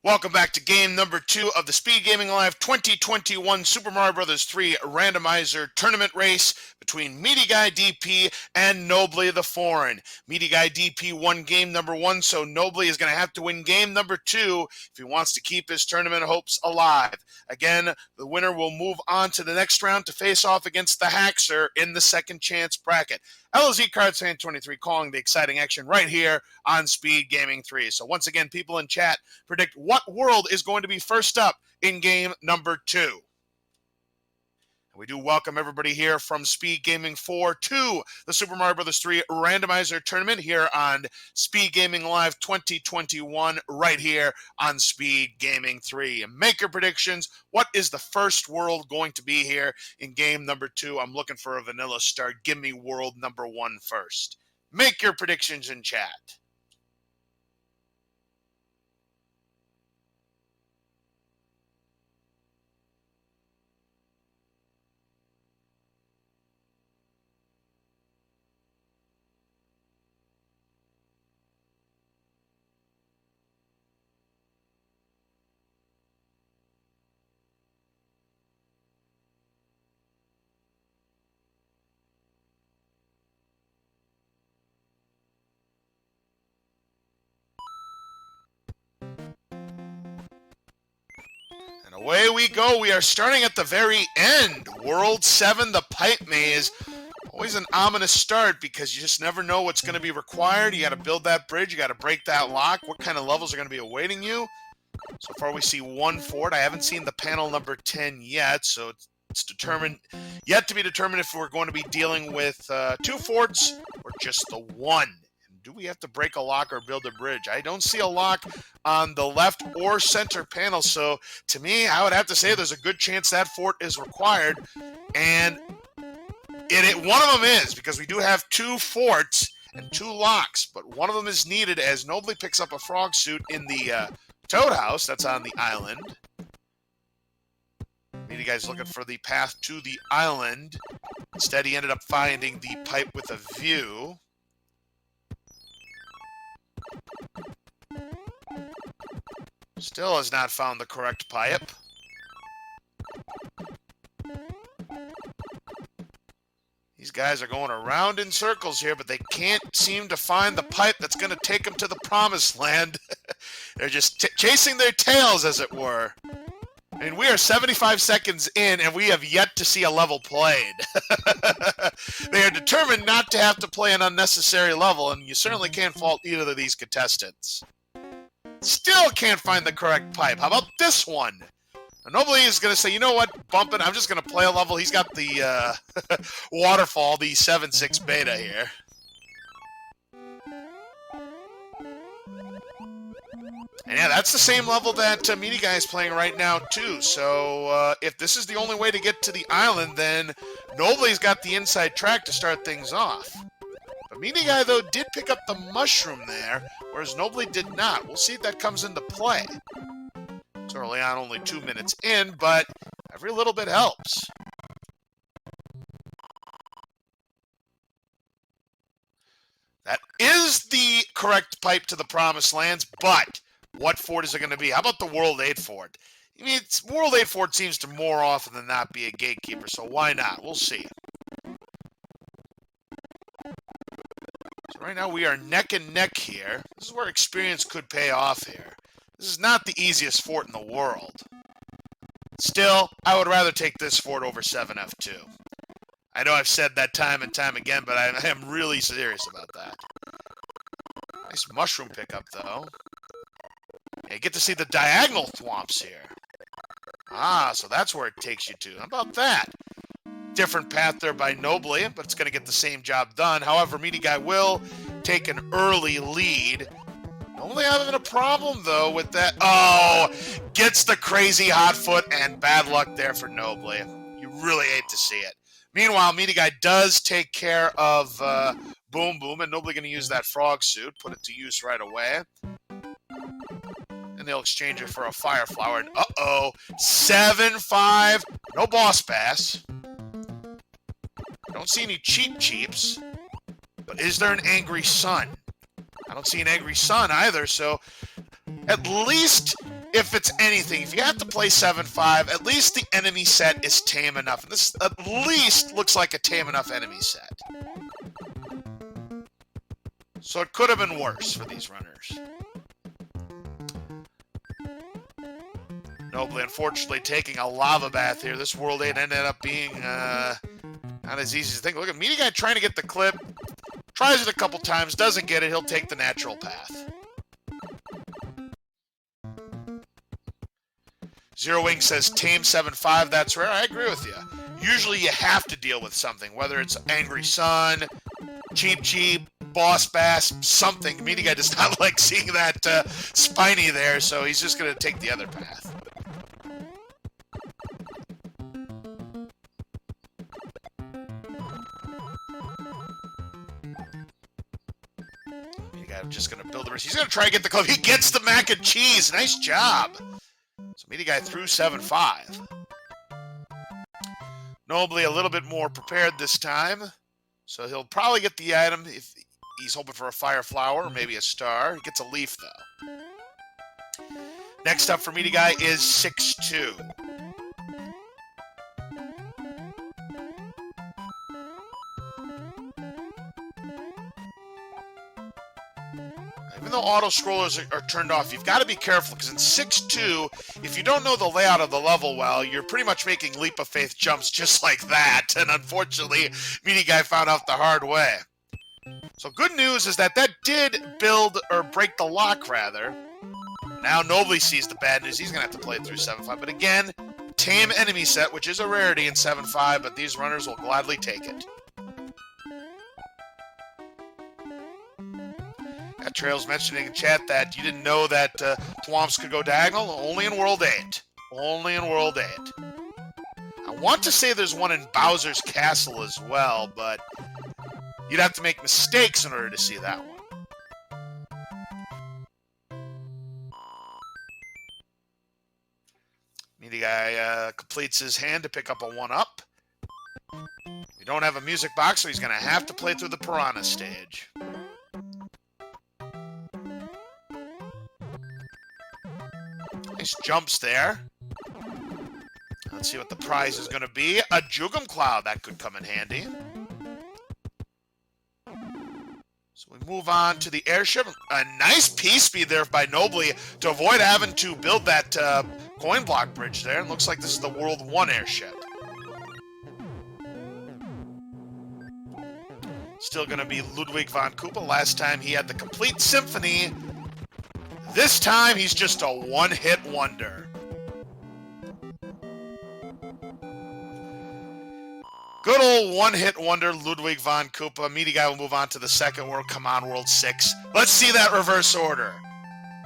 Welcome back to game number 2 of the SpeedGaming Live 2021 Super Mario Bros. 3 Randomizer Tournament Race between MidiGuyDP and noblytheforeign. MidiGuyDP won game number 1, so Nobly is going to have to win game number 2 if he wants to keep his tournament hopes alive. Again, the winner will move on to the next round to face off against the Haxer in the second chance bracket. LZ Cards Fan 23 calling the exciting action right here on SpeedGaming 3. So once again, people in chat, predict what world is going to be first up in game number 2. We do welcome everybody here from SpeedGaming 4 to the Super Mario Bros. 3 Randomizer Tournament here on SpeedGaming Live 2021 right here on SpeedGaming 3. And make your predictions. What is the first world going to be here in game number 2? I'm looking for a vanilla start. Give me world number 1 first. Make your predictions in chat. And away we go. We are starting at the very end. World 7, the pipe maze. Always an ominous start because you just never know what's going to be required. You got to build that bridge. You got to break that lock. What kind of levels are going to be awaiting you? So far we see one fort. I haven't seen the panel number 10 yet, so it's yet to be determined if we're going to be dealing with 2 forts or just the 1. Do we have to break a lock or build a bridge? I don't see a lock on the left or center panel, so to me, I would have to say there's a good chance that fort is required, and one of them is, because we do have 2 forts and 2 locks, but one of them is needed as Nobly picks up a frog suit in the Toad House that's on the island. MidiGuy's looking for the path to the island. Instead, he ended up finding the pipe with a view. Still has not found the correct pipe. These guys are going around in circles here, but they can't seem to find the pipe that's going to take them to the promised land. They're just chasing their tails, as it were. I mean, we are 75 seconds in, and we have yet to see a level played. They are determined not to have to play an unnecessary level, and you certainly can't fault either of these contestants. Still can't find the correct pipe. How about this one? Nobly is going to say, you know what, bump it. I'm just going to play a level. He's got the waterfall, the 7-6 beta here. And yeah, that's the same level that MidiGuy is playing right now, too. So if this is the only way to get to the island, then Nobly's got the inside track to start things off. But MidiGuy, though, did pick up the mushroom there, whereas Nobly did not. We'll see if that comes into play. It's early on, only 2 minutes in, but every little bit helps. That is the correct pipe to the promised lands, but what fort is it going to be? How about the World 8 fort? I mean, World 8 fort seems to more often than not be a gatekeeper, so why not? We'll see. So right now we are neck and neck here. This is where experience could pay off here. This is not the easiest fort in the world. Still, I would rather take this fort over 7F2. I know I've said that time and time again, but I am really serious about that. Nice mushroom pickup, though. Yeah, you get to see the diagonal thwomps here. Ah, so that's where it takes you to. How about that? Different path there by Nobly, but it's going to get the same job done. However, MidiGuy will take an early lead. Only having a problem, though, with that. Oh, gets the crazy hot foot, and bad luck there for Nobly. You really hate to see it. Meanwhile, MidiGuy does take care of Boom Boom, and Nobly going to use that frog suit, put it to use right away. And they'll exchange it for a fire flower. And uh-oh, 7-5. No boss pass. Don't see any cheeps. But is there an angry sun? I don't see an angry sun either, so at least if it's anything, if you have to play 7-5, at least the enemy set is tame enough. And this at least looks like a tame enough enemy set. So it could have been worse for these runners. Nobly, unfortunately, taking a lava bath here. This World 8 ended up being not as easy as you think. Look at MidiGuy trying to get the clip. Tries it a couple times, doesn't get it. He'll take the natural path. Zero Wing says tame 7-5. That's rare. I agree with you. Usually you have to deal with something, whether it's Angry Sun, Cheap, Boss Bass, something. MidiGuy does not like seeing that Spiny there, so he's just going to take the other path. MidiGuy just going to build the rest. He's going to try to get the club. He gets the mac and cheese. Nice job. So MidiGuy threw 7-5. Nobly a little bit more prepared this time. So he'll probably get the item if he's hoping for a fire flower or maybe a star. He gets a leaf, though. Next up for MidiGuy is 6-2. Even though auto scrollers are turned off, you've got to be careful because in 6-2, if you don't know the layout of the level well, you're pretty much making leap of faith jumps just like that. And unfortunately, MidiGuy found out the hard way. So good news is that did build or break the lock, rather. Now Nobly sees the bad news. He's going to have to play it through 7-5. But again, tame enemy set, which is a rarity in 7-5, but these runners will gladly take it. Trails mentioning in chat that you didn't know that Thwomps could go diagonal. Only in World 8. Only in World 8. I want to say there's one in Bowser's Castle as well, but you'd have to make mistakes in order to see that one. MidiGuy completes his hand to pick up a 1-up. We don't have a music box, so he's going to have to play through the Piranha stage. Nice jumps there. Let's see what the prize is going to be. A Jugum Cloud. That could come in handy. So we move on to the airship. A nice P-speed there by Nobly to avoid having to build that coin block bridge there. It looks like this is the World 1 airship. Still going to be Ludwig von Koopa. Last time he had the complete symphony. This time, he's just a one-hit wonder. Good old one-hit wonder, Ludwig von Koopa. MidiGuy will move on to the second world. Come on, World 6. Let's see that reverse order.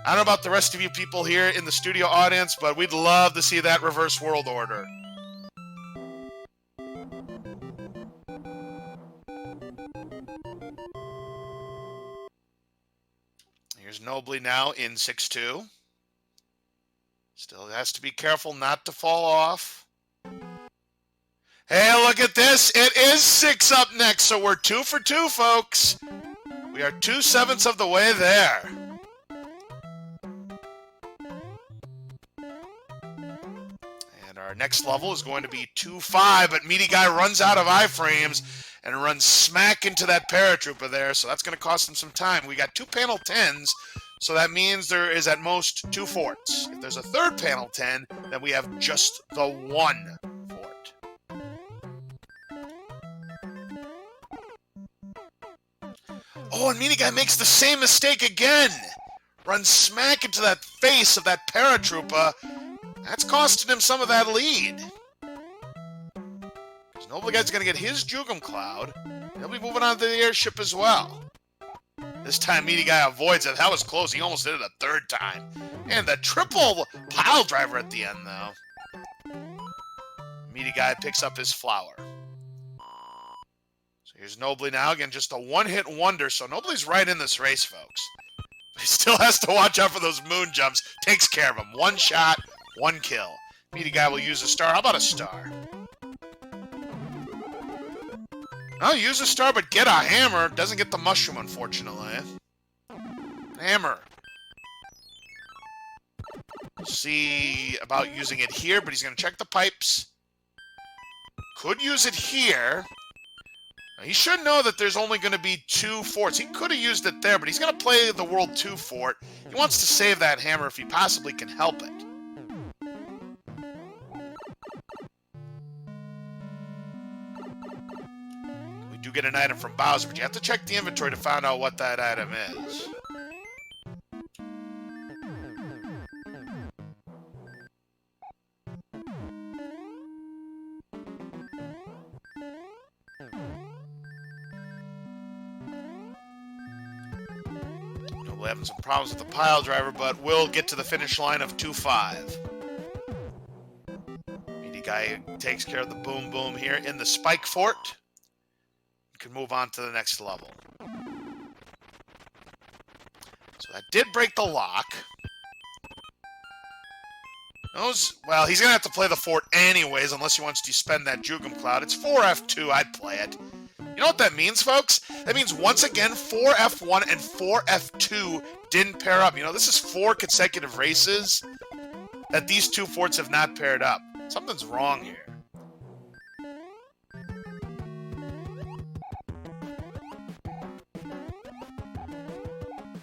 I don't know about the rest of you people here in the studio audience, but we'd love to see that reverse world order. Here's Nobly now in 6-2. Still has to be careful not to fall off. Hey, look at this. It is 6 up next, so we're 2 for 2, folks. We are 2/7 of the way there. And our next level is going to be 2-5, but MidiGuy runs out of iframes and runs smack into that paratrooper there, so that's going to cost him some time. We got 2 panel 10s, so that means there is at most 2 forts. If there's a third panel 10, then we have just the 1 fort. Oh, and MidiGuy makes the same mistake again. Runs smack into that face of that paratrooper. That's costing him some of that lead. Nobly Guy's going to get his Jugum Cloud. He'll be moving on to the airship as well. This time, MidiGuy avoids it. That was close. He almost did it a third time. And the triple pile driver at the end, though. MidiGuy picks up his flower. So here's Nobly now. Again, just a one-hit wonder. So Nobly's right in this race, folks. But he still has to watch out for those moon jumps. Takes care of him. 1 shot, 1 kill. MidiGuy will use a star. How about a star? No, use a star, but get a hammer. Doesn't get the mushroom, unfortunately. Hammer. See about using it here, but he's going to check the pipes. Could use it here. Now, he should know that there's only going to be 2 forts. He could have used it there, but he's going to play the World 2 fort. He wants to save that hammer if he possibly can help it. We do get an item from Bowser, but you have to check the inventory to find out what that item is. We're having some problems with the pile driver, but we'll get to the finish line of 2-5. MidiGuy takes care of the boom boom here in the spike fort. We can move on to the next level. So that did break the lock. Well, he's going to have to play the fort anyways, unless he wants to spend that Jugum Cloud. It's 4F2, I'd play it. You know what that means, folks? That means, once again, 4F1 and 4F2 didn't pair up. You know, this is 4 consecutive races that these 2 forts have not paired up. Something's wrong here.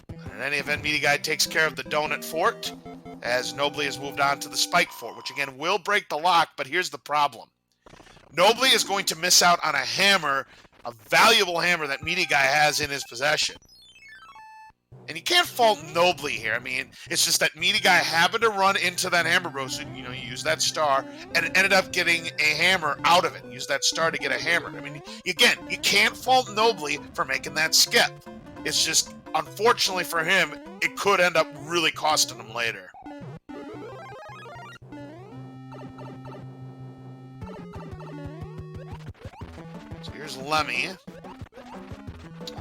But in any event, MidiGuy takes care of the Donut Fort, as Nobly has moved on to the Spike Fort, which, again, will break the lock, but here's the problem. Nobly is going to miss out on a hammer, a valuable hammer that MidiGuy has in his possession. And you can't fault Nobly here. I mean, it's just that MidiGuy happened to run into that hammer roast. You know, you use that star, and it ended up getting a hammer out of it. Use that star to get a hammer. I mean, again, you can't fault Nobly for making that skip. It's just, unfortunately for him, it could end up really costing him later. Here's Lemmy.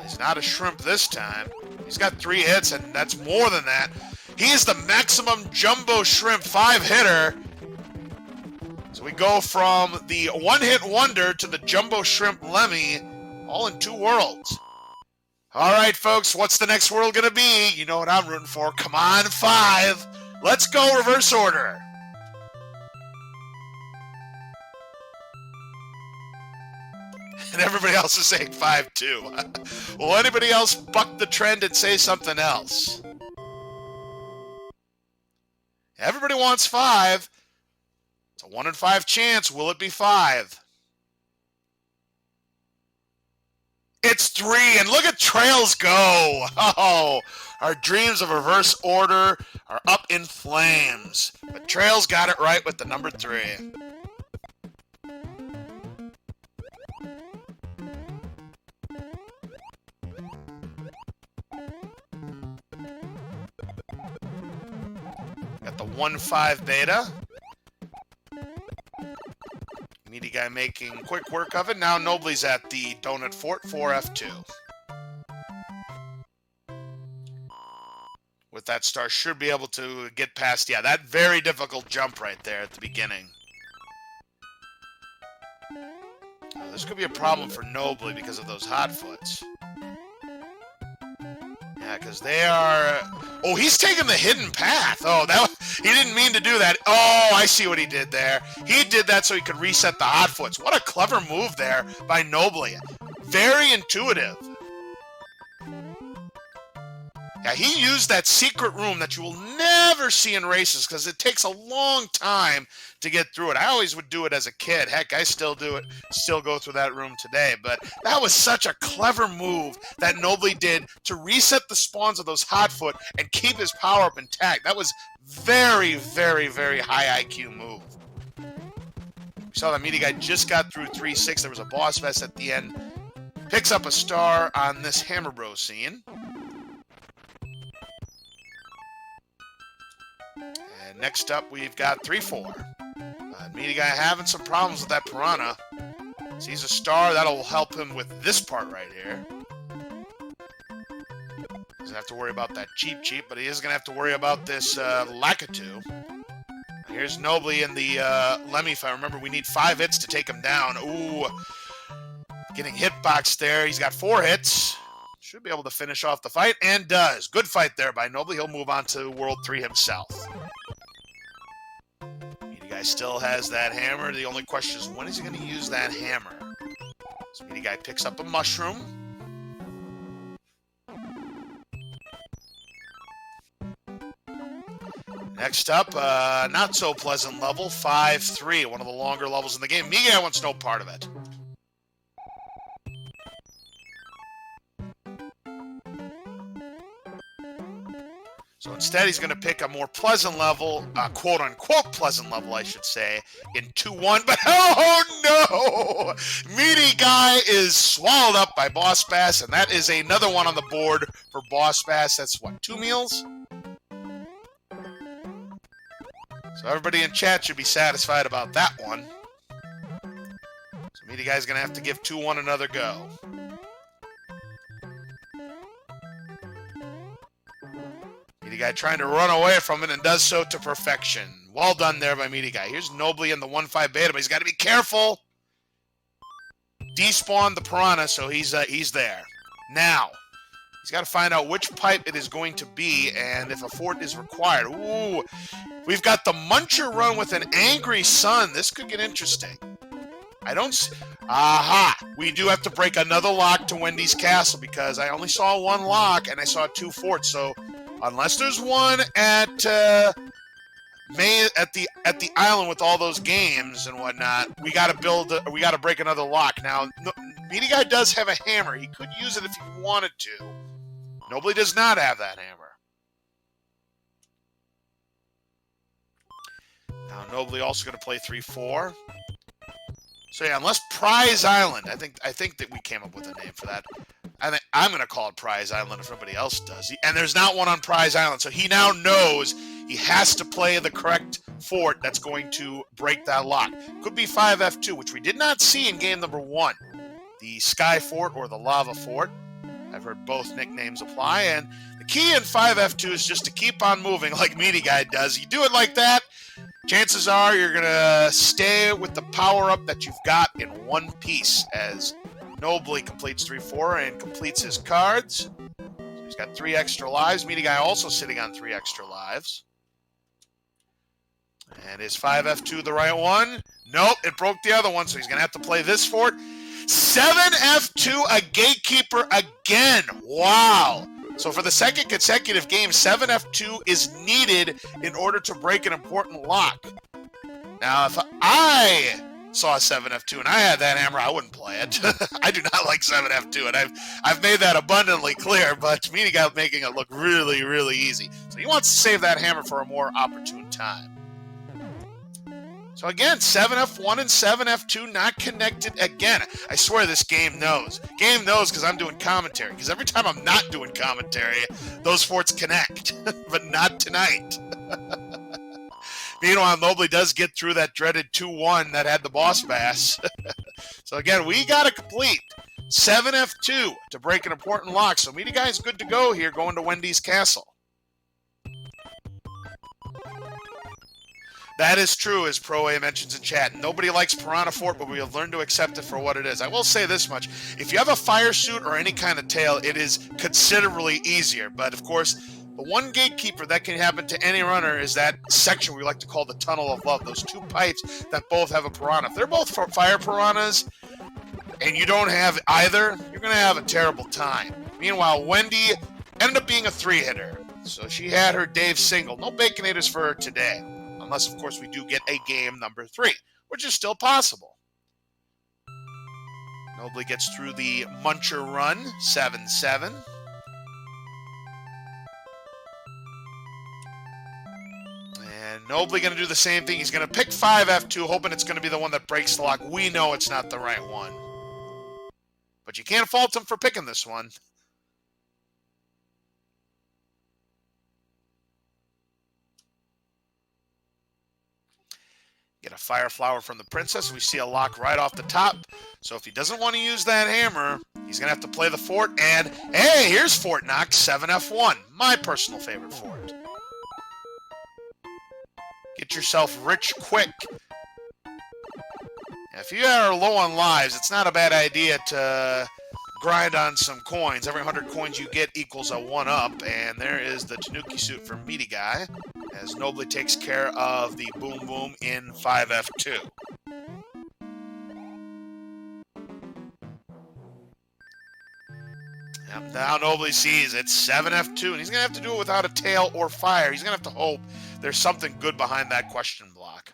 He's not a shrimp this time. He's got 3 hits, and that's more than that. He is the maximum jumbo shrimp 5-hitter. So we go from the one-hit wonder to the jumbo shrimp Lemmy, all in 2 worlds. All right, folks, what's the next world going to be? You know what I'm rooting for. Come on, 5. Let's go reverse order. And everybody else is saying 5 too. Will anybody else buck the trend and say something else? Everybody wants 5. It's a 1 in 5 chance. Will it be 5? It's 3, and look at Trails go. Oh, our dreams of reverse order are up in flames. But Trails got it right with the number 3. Got the 1-5 beta. MidiGuy making quick work of it. Now Nobly's at the Donut Fort 4F2. With that star, should be able to get past, yeah, that very difficult jump right there at the beginning. This could be a problem for Nobly because of those hot foots. Yeah, because they are... Oh, he's taking the hidden path. Oh, he didn't mean to do that. Oh, I see what he did there. He did that so he could reset the hot foots. What a clever move there by Nobly. Very intuitive. Yeah, he used that secret room that you will never see in races because it takes a long time to get through it. I always would do it as a kid. Heck, I still do it, still go through that room today. But that was such a clever move that Nobly did to reset the spawns of those Hotfoot and keep his power-up intact. That was very, very, very high IQ move. We saw that MidiGuy just got through 3-6. There was a boss fest at the end. Picks up a star on this Hammer Bro scene. And next up, we've got 3-4. MidiGuy having some problems with that Piranha. Sees a star, that'll help him with this part right here. Doesn't have to worry about that cheap, but he is going to have to worry about this Lakitu. Here's Nobly in the Lemmy. If I remember, we need 5 hits to take him down. Ooh, getting hitboxed there. He's got 4 hits. Should be able to finish off the fight, and does. Good fight there by Nobly. He'll move on to World 3 himself. Guy still has that hammer. The only question is, when is he going to use that hammer? So Meaty Guy picks up a mushroom. Next up, not so pleasant level, 5-3, one of the longer levels in the game. Meaty Guy wants no part of it. So instead, he's going to pick a more pleasant level, quote-unquote pleasant level, I should say, in 2-1. But oh, no! Meaty Guy is swallowed up by Boss Bass, and that is another one on the board for Boss Bass. That's, what, 2 meals? So everybody in chat should be satisfied about that one. So Meaty Guy's going to have to give 2-1 another go. Meaty Guy trying to run away from it and does so to perfection. Well done there by Meaty Guy. Here's Nobly in the 1-5 beta, but he's got to be careful. Despawn the piranha, so he's there. Now, he's got to find out which pipe it is going to be and if a fort is required. Ooh, we've got the Muncher run with an angry sun. This could get interesting. Aha! We do have to break another lock to Wendy's Castle because I only saw 1 lock and I saw 2 forts. So unless there's one at the island with all those games and whatnot, we got to break another lock. Now, Meaty Guy does have a hammer. He could use it if he wanted to. Nobly does not have that hammer. Now Nobly also going to play 3-4. So yeah, unless Prize Island, I think that we came up with a name for that. I'm going to call it Prize Island if nobody else does. And there's not one on Prize Island, so he now knows he has to play the correct fort that's going to break that lock. Could be 5F2, which we did not see in game number 1. The Sky Fort or the Lava Fort. I've heard both nicknames apply, and the key in 5F2 is just to keep on moving like Meaty Guy does. You do it like that, chances are you're going to stay with the power-up that you've got in one piece as Nobly completes 3-4 and completes his cards. So he's got 3 extra lives. Meaty Guy also sitting on 3 extra lives. And is 5F2 the right one? Nope, it broke the other one, so he's going to have to play this fort. 7F2, a gatekeeper again. Wow. So for the second consecutive game, 7F2 is needed in order to break an important lock. Now, if I saw 7F2 and I had that hammer, I wouldn't play it. I do not like 7F2, and I've made that abundantly clear, but Meaty Guy making it look really, really easy. So he wants to save that hammer for a more opportune time. So again, 7F1 and 7F2 not connected again. I swear this game knows. Game knows because I'm doing commentary. Because every time I'm not doing commentary, those forts connect. But not tonight. Meanwhile, Nobly does get through that dreaded 2-1 that had the Boss Bass. So again, we got to complete 7F2 to break an important lock. So Meaty Guy's good to go here going to Wendy's Castle. That is true, as Pro A mentions in chat. Nobody likes Piranha Fort, but we have learned to accept it for what it is. I will say this much. If you have a fire suit or any kind of tail, it is considerably easier. But, of course, the one gatekeeper that can happen to any runner is that section we like to call the Tunnel of Love. Those 2 pipes that both have a piranha. If they're both fire piranhas and you don't have either, you're going to have a terrible time. Meanwhile, Wendy ended up being a 3-hitter. So she had her Dave single. No Baconators for her today. Unless, of course, we do get a game number 3, which is still possible. Nobly gets through the Muncher run, 7-7. And Nobly going to do the same thing. He's going to pick 5F2, hoping it's going to be the one that breaks the lock. We know it's not the right one. But you can't fault him for picking this one. Get a Fire Flower from the Princess. We see a lock right off the top. So if he doesn't want to use that hammer, he's going to have to play the fort. And, hey, here's Fort Knox, 7F1. My personal favorite fort. Get yourself rich quick. If you are low on lives, it's not a bad idea to grind on some coins. Every 100 coins you get equals a 1-up. And there is the Tanuki suit for Meaty Guy. as Nobly takes care of the Boom Boom in 5F2. Yep, now Nobly sees it's 7F2, and he's going to have to do it without a tail or fire. He's going to have to hope there's something good behind that question block.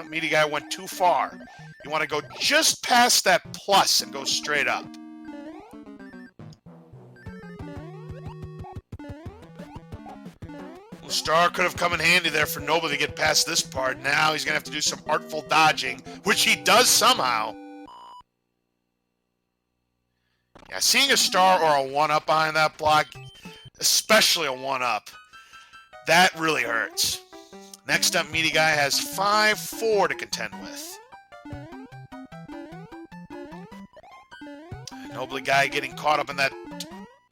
Meaty Guy went too far. You want to go just past that plus and go straight up. Star could have come in handy there for Nobly to get past this part. Now he's going to have to do some artful dodging, which he does somehow. Yeah, seeing a star or a 1-up behind that block, especially a 1-up, that really hurts. Next up, Meaty Guy has 5-4 to contend with. Nobly Guy getting caught up in that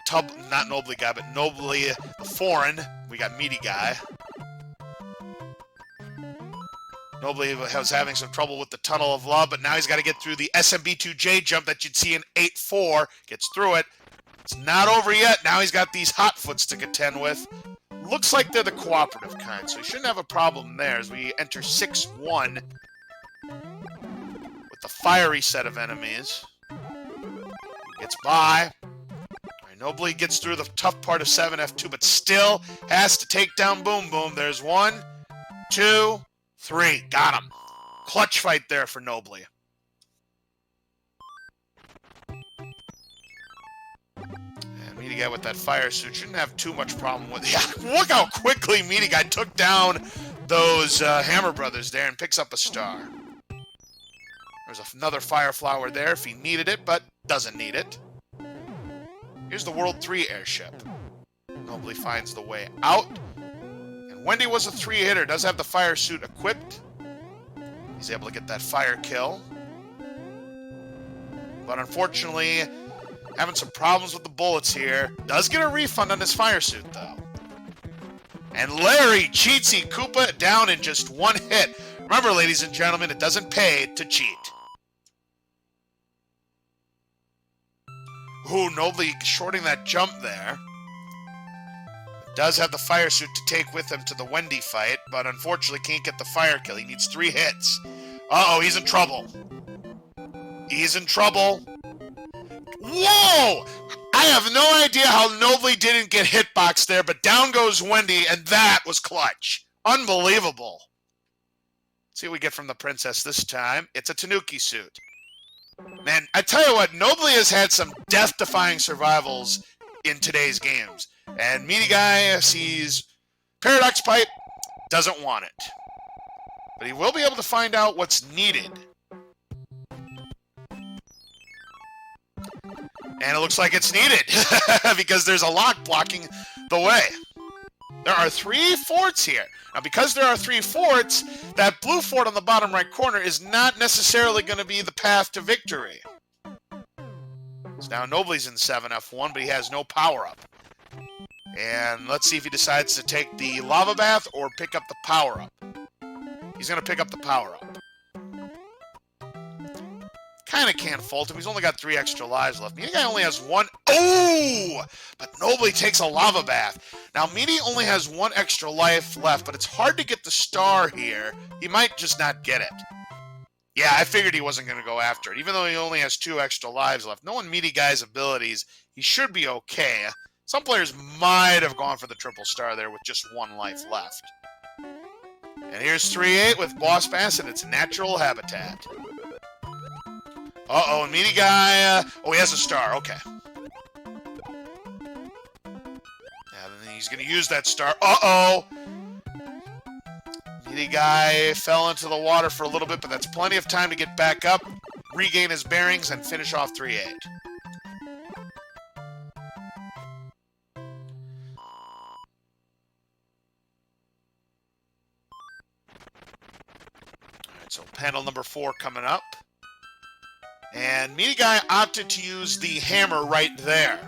tub, not Nobly Guy, but Nobly the Foreign. We got Meaty Guy. Nobly was having some trouble with the Tunnel of Love, but now he's got to get through the SMB2J jump that you'd see in 8-4. Gets through it. It's not over yet. Now he's got these hot foots to contend with. Looks like they're the cooperative kind, so he shouldn't have a problem there as we enter 6-1 with the fiery set of enemies. Gets by. Nobly gets through the tough part of 7F2, but still has to take down Boom Boom. There's 1, 2, 3. Got him. Clutch fight there for Nobly. And Meaty Guy with that fire suit shouldn't have too much problem with it. Yeah, look how quickly Meaty Guy took down those Hammer Brothers there and picks up a star. There's another fire flower there if he needed it, but doesn't need it. Here's the World 3 airship. Nobly finds the way out. And Wendy was a 3-hitter, does have the fire suit equipped. He's able to get that fire kill. But unfortunately, having some problems with the bullets here. Does get a refund on his fire suit, though. And Larry Cheatsy Koopa down in just 1 hit. Remember, ladies and gentlemen, it doesn't pay to cheat. Ooh, Nobly shorting that jump there. Does have the fire suit to take with him to the Wendy fight, but unfortunately can't get the fire kill. He needs 3 hits. Uh-oh, he's in trouble. He's in trouble. Whoa! I have no idea how Nobly didn't get hitboxed there, but down goes Wendy, and that was clutch. Unbelievable. Let's see what we get from the princess this time. It's a Tanuki suit. Man, I tell you what, Nobly has had some death-defying survivals in today's games. And Meaty Guy sees Paradox Pipe, doesn't want it. But he will be able to find out what's needed. And it looks like it's needed, because there's a lock blocking the way. There are 3 forts here. Now, because there are 3 forts, that blue fort on the bottom right corner is not necessarily going to be the path to victory. So now Nobly's in 7F1, but he has no power-up. And let's see if he decides to take the lava bath or pick up the power-up. He's going to pick up the power-up. Kind of can't fault him. He's only got 3 extra lives left. Meaty Guy only has 1. Oh! But Nobly takes a lava bath. Now, Meaty only has 1 extra life left, but it's hard to get the star here. He might just not get it. Yeah, I figured he wasn't going to go after it. Even though he only has 2 extra lives left. Knowing Meaty Guy's abilities, he should be okay. Some players might have gone for the triple star there with just 1 life left. And here's 3-8 with Boss Bass in its natural habitat. Uh-oh, and Meaty Guy, oh, he has a star, okay. Yeah, then he's going to use that star. Uh-oh! Meaty Guy fell into the water for a little bit, but that's plenty of time to get back up, regain his bearings, and finish off 3-8. Alright, so panel number 4 coming up. And Meaty Guy opted to use the hammer right there.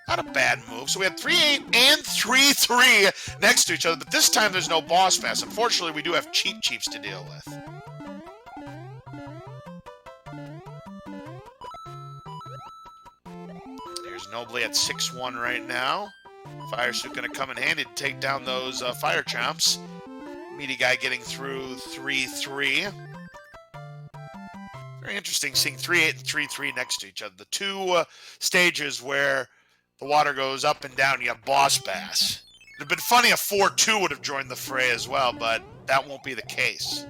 Not a bad move. So we had 3-8 and 3-3 next to each other, but this time there's no boss pass. Unfortunately, we do have Cheap Chiefs to deal with. There's Nobly at 6-1 right now. Fire suit going to come in handy to take down those fire chomps. Meaty Guy getting through 3-3. Very interesting seeing 3-8 and 3-3 next to each other. The two stages where the water goes up and down, you have Boss Bass. It would have been funny if 4-2 would have joined the fray as well, but that won't be the case.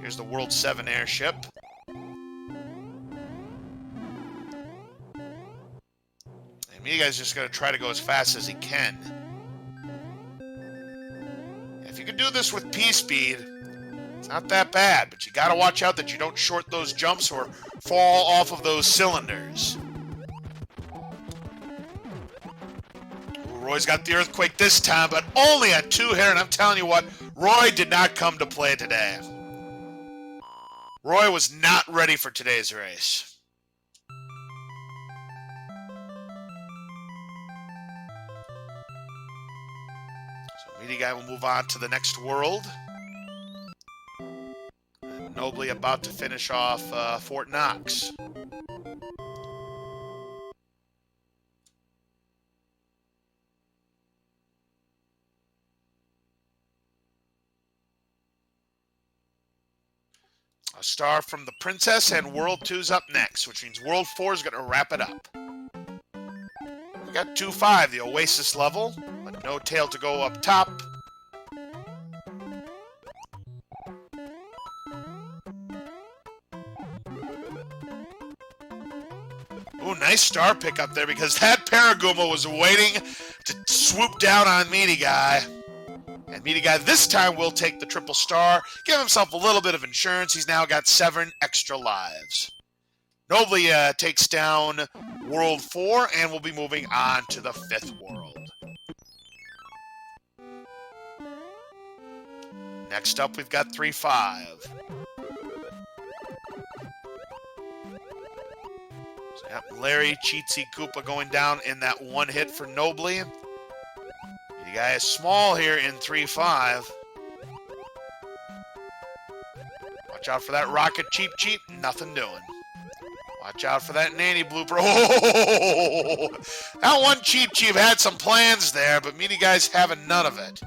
Here's the World 7 airship. And Meaty Guy's just going to try to go as fast as he can. If you can do this with P-speed, it's not that bad, but you got to watch out that you don't short those jumps or fall off of those cylinders. Roy's got the earthquake this time, but only at 2 here, and I'm telling you what, Roy did not come to play today. Roy was not ready for today's race. So Meaty Guy will move on to the next world. And Nobly about to finish off Fort Knox. A star from the Princess, and World 2's up next, which means World 4 is going to wrap it up. We got 2-5, the Oasis level, but no tail to go up top. Ooh, nice star pick up there because that Paraguma was waiting to swoop down on Meaty Guy. And Meaty Guy this time will take the triple star, give himself a little bit of insurance. He's now got 7 extra lives. Nobly takes down World 4 and will be moving on to the 5th world. Next up, we've got 3-5. So, yep, Larry, Cheatsy, Koopa going down in that one hit for Nobly. The guy is small here in 3-5. Watch out for that rocket cheap, nothing doing. Watch out for that nanny blooper. Oh, that one cheap had some plans there, but Meaty Guy's having none of it.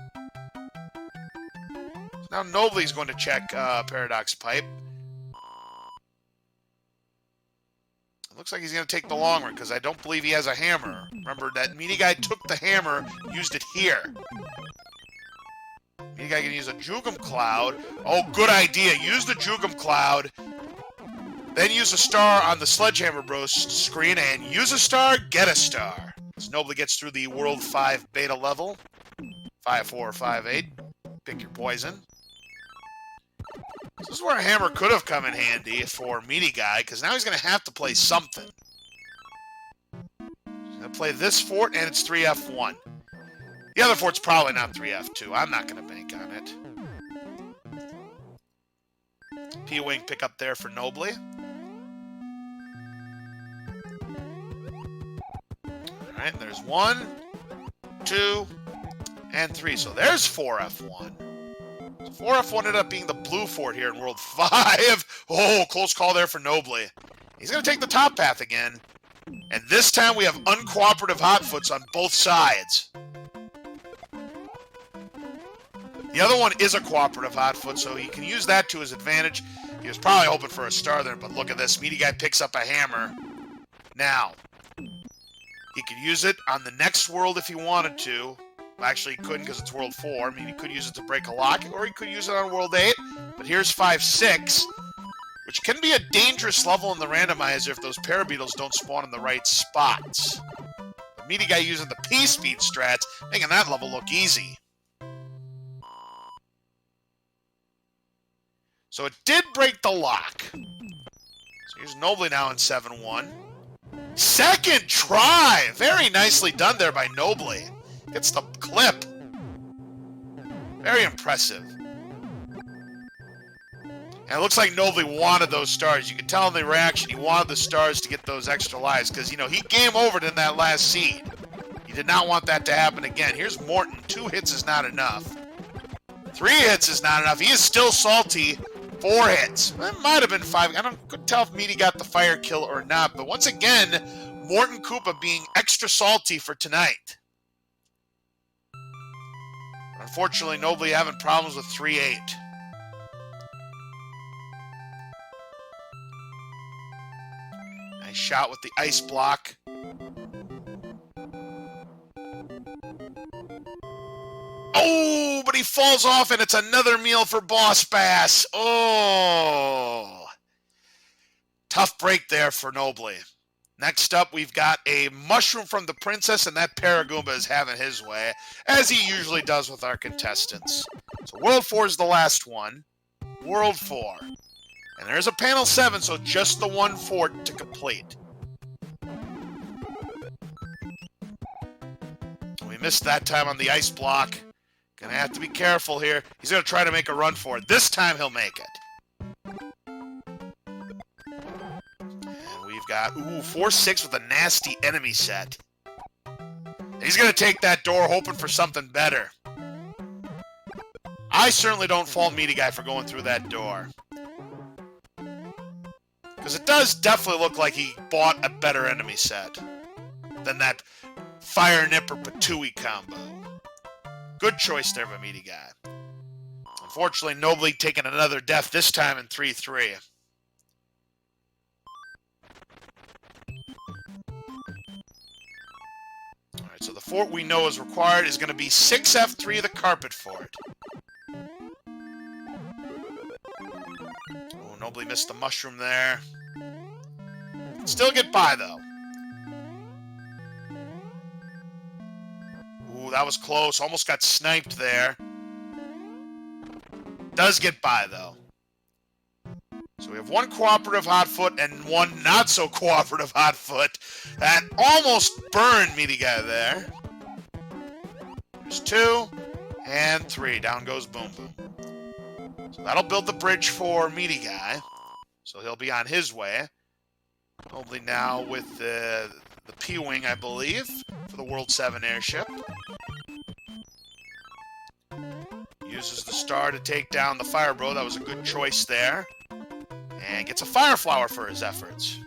Now Nobly's going to check Paradox Pipe. Looks like he's going to take the long run because I don't believe he has a hammer. Remember that Meaty Guy took the hammer, used it here. Meaty Guy can use a Jugum Cloud. Oh, good idea. Use the Jugum Cloud. Then use a star on the Sledgehammer Bros screen and use a star, get a star. As Nobly gets through the World 5 beta level. 5-4 or 5-8. Pick your poison. This is where a hammer could have come in handy for Meaty Guy, because now he's going to have to play something. He's going to play this fort, and it's 3F1. The other fort's probably not 3F2. I'm not going to bank on it. P-Wing pick up there for Nobly. All right, there's 1, 2, and 3. So there's 4F1. 4F1 ended up being the blue fort here in World 5. Oh, close call there for Nobly. He's going to take the top path again. And this time we have uncooperative hotfoots on both sides. The other one is a cooperative hotfoot, so he can use that to his advantage. He was probably hoping for a star there, but look at this. Meaty Guy picks up a hammer. Now, he could use it on the next world if he wanted to. Well, actually, he couldn't because it's World 4. I mean, he could use it to break a lock, or he could use it on World 8. But here's 5-6, which can be a dangerous level in the randomizer if those Parabeetles don't spawn in the right spots. The Meaty Guy using the P-speed strats, making that level look easy. So it did break the lock. So here's Nobly now in 7-1. Second try! Very nicely done there by Nobly. Gets the clip. Very impressive. And it looks like Nobly wanted those stars. You can tell in the reaction he wanted the stars to get those extra lives because, you know, he game overed in that last seed. He did not want that to happen again. Here's Morton. 2 hits is not enough. 3 hits is not enough. He is still salty. 4 hits. That might have been 5. Couldn't tell if Meaty got the fire kill or not. But once again, Morton Koopa being extra salty for tonight. Unfortunately, Nobly having problems with 3-8. Nice shot with the ice block. Oh, but he falls off, and it's another meal for Boss Bass. Oh. Tough break there for Nobly. Next up, we've got a mushroom from the princess, and that Paragoomba is having his way, as he usually does with our contestants. So World 4 is the last one. World 4. And there's a panel 7, so just the one fort to complete. We missed that time on the ice block. Gonna have to be careful here. He's gonna try to make a run for it. This time he'll make it. We've got, 4-6 with a nasty enemy set. He's going to take that door hoping for something better. I certainly don't fault MidiGuy for going through that door. Because it does definitely look like he bought a better enemy set than that Fire Nipper Patooey combo. Good choice there by MidiGuy. Unfortunately, Nobly taking another death, this time in 3-3. So the fort we know is required is going to be 6F3, the carpet fort. Oh, Nobly missed the mushroom there. Still get by, though. Ooh, that was close. Almost got sniped there. Does get by, though. So we have one cooperative hotfoot and one not-so-cooperative hotfoot. That almost burned MidiGuy there. There's 2 and 3. Down goes Boom Boom. So that'll build the bridge for MidiGuy. So he'll be on his way. Hopefully now with the P-Wing, I believe, for the World 7 airship. Uses the star to take down the Fire Bro. That was a good choice there. And gets a Fire Flower for his efforts.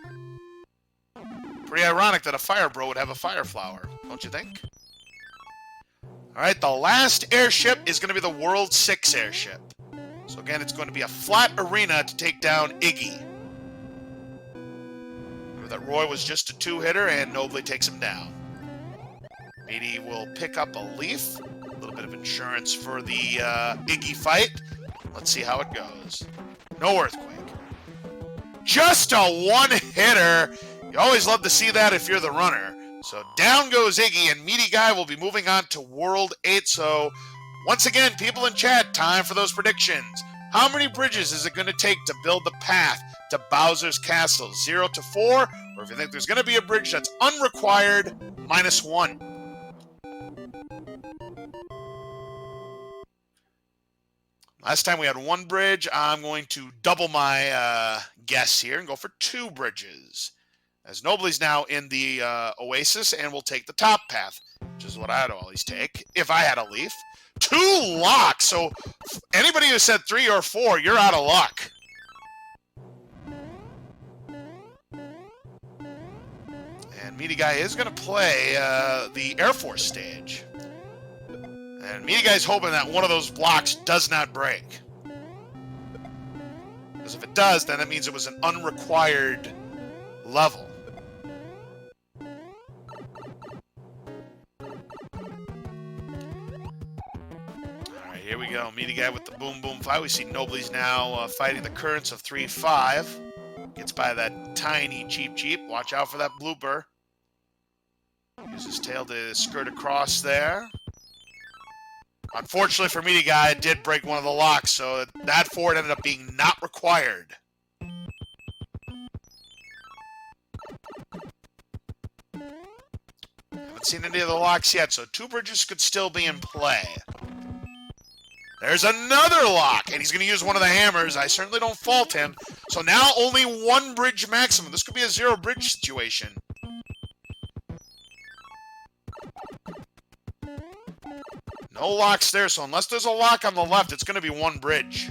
Pretty ironic that a Fire Bro would have a Fire Flower, don't you think? Alright, the last airship is going to be the World 6 airship. So again, it's going to be a flat arena to take down Iggy. Remember that Roy was just a 2-hitter, and Nobly takes him down. Midi will pick up a leaf. A little bit of insurance for the Iggy fight. Let's see how it goes. No earthquake. Just a 1-hitter. You always love to see that if you're the runner. So down goes Iggy, and MidiGuy will be moving on to World 8. So once again, people in chat, time for those predictions. How many bridges is it going to take to build the path to Bowser's Castle? 0 to 4? Or if you think there's going to be a bridge that's unrequired, -1. Last time we had 1 bridge. I'm going to double my guess here and go for 2 bridges. As Nobly's now in the Oasis and will take the top path, which is what I'd always take if I had a leaf. 2 locks! So anybody who said 3 or 4, you're out of luck. And MidiGuy is going to play the Air Force stage. And MidiGuy's hoping that one of those blocks does not break. Because if it does, then that means it was an unrequired level. Alright, here we go. MidiGuy with the Boom Boom fight. We see Nobly's now fighting the currents of 3-5. Gets by that tiny Cheep Cheep. Watch out for that blooper. Uses his tail to skirt across there. Unfortunately for MidiGuy, it did break one of the locks, so that fort ended up being not required. Haven't seen any of the locks yet, so 2 bridges could still be in play. There's another lock, and he's going to use one of the hammers. I certainly don't fault him. So now only 1 bridge maximum. This could be a 0 bridge situation. No locks there, so unless there's a lock on the left, it's going to be 1 bridge.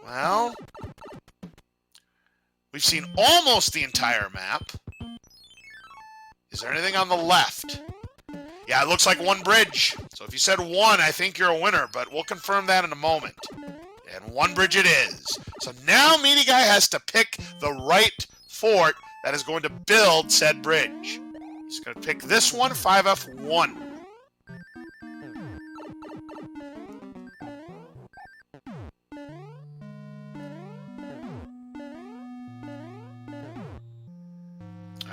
Well, we've seen almost the entire map. Is there anything on the left? Yeah, it looks like one bridge. So if you said one, I think you're a winner, but we'll confirm that in a moment. And one bridge it is. So now Meaty Guy has to pick the right fort that is going to build said bridge. He's going to pick this one, 5F1.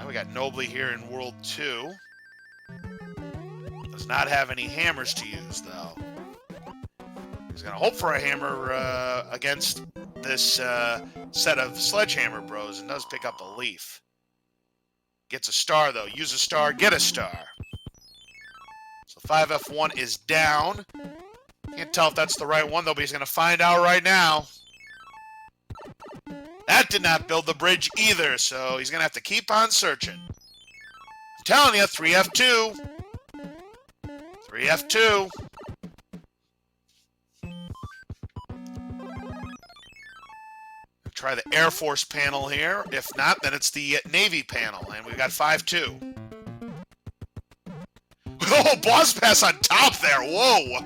We got Nobly here in World 2. Does not have any hammers to use, though. He's going to hope for a hammer against this set of Sledgehammer Bros and does pick up a leaf. Gets a star, though. Use a star, get a star. So 5F1 is down. Can't tell if that's the right one, though, but he's going to find out right now. That did not build the bridge either, so he's going to have to keep on searching. I'm telling you, 3F2. 3F2. Try the Air Force panel here. If not, then it's the Navy panel, and we've got 5-2. Oh, boss pass on top there. Whoa.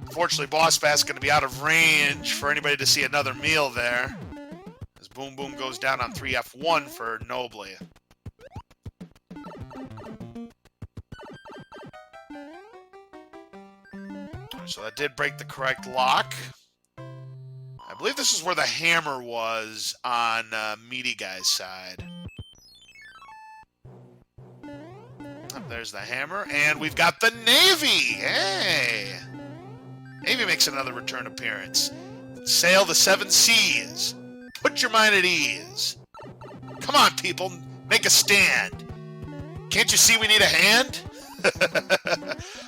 Unfortunately, boss pass is going to be out of range for anybody to see another meal there. As Boom Boom goes down on 3F1 for Nobly. So that did break the correct lock. I believe this is where the hammer was on Meaty Guy's side. Oh, there's the hammer, and we've got the Navy. Hey! Navy makes another return appearance. Sail the 7 seas. Put your mind at ease. Come on, people. Make a stand. Can't you see we need a hand?